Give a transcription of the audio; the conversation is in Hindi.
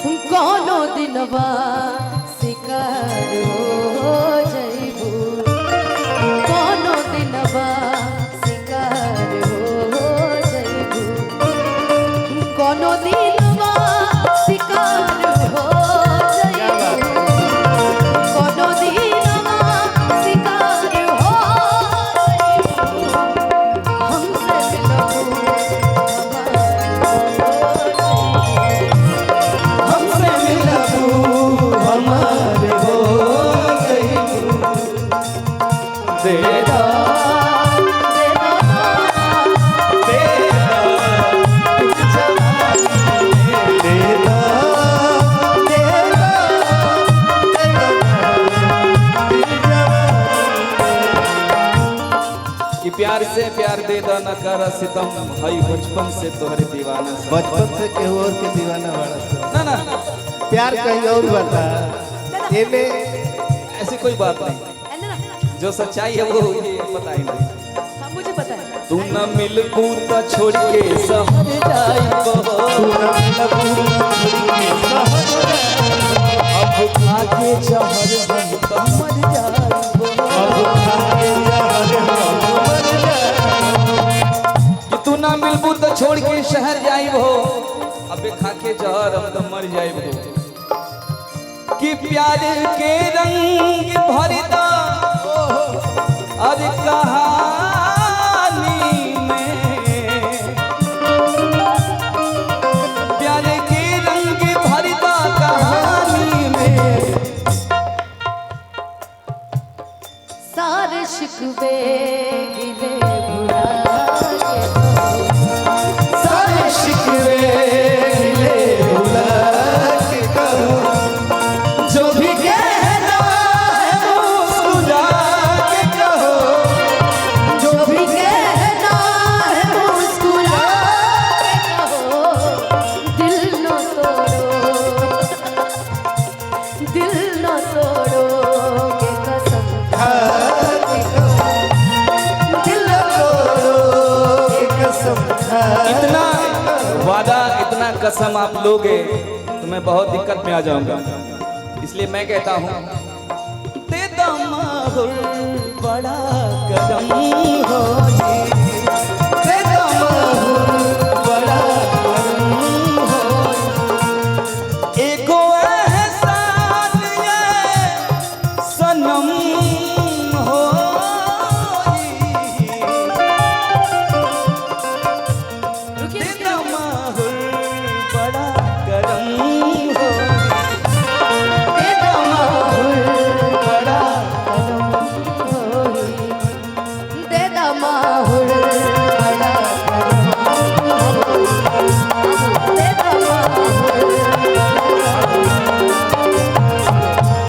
कोनो दिनवा शिकार हो जइबू कोनो दिनवा शिकार हो जइबू कोनो दिनवा शिकार हो जइबू कोनो दिनवा शिकार हो जइबू हमसे मिलबू हमारे हो देदा कि प्यार से प्यार दे दो न कर सितम हई बचपन से तोहरे दीवाना से बचपन से केहू और के दीवाना बड़ा ना ना प्यार कहीं और बता एमे ऐसी कोई बात नहीं जो सच्चाई है वो ये पता ही नहीं हाँ मुझे पता है तू न मिल पूता छोड़ के शहर जाइबो अब खाके जहर हम तो मर जाइबो कि तू न मिल पूता छोड़ के शहर जाइबो अब खाके जहर हम तो मर जाइबो कि प्यार के रंग भरदा अरे कहानी में प्यार के रंग भरदा कहानी में सारे शिकवे गिले भुला के सारे शिकवे गिले भुला के कहो जो भी कहना है मुस्कुरा के कहो जो भी कहना है मुस्कुरा के कहो दिल न तोड़ो के कसम इतना वादा इतना कसम आप लोगे तो मैं बहुत दिक्कत में आ जाऊंगा इसलिए मैं कहता हूँ ते दम बड़ा कदम हो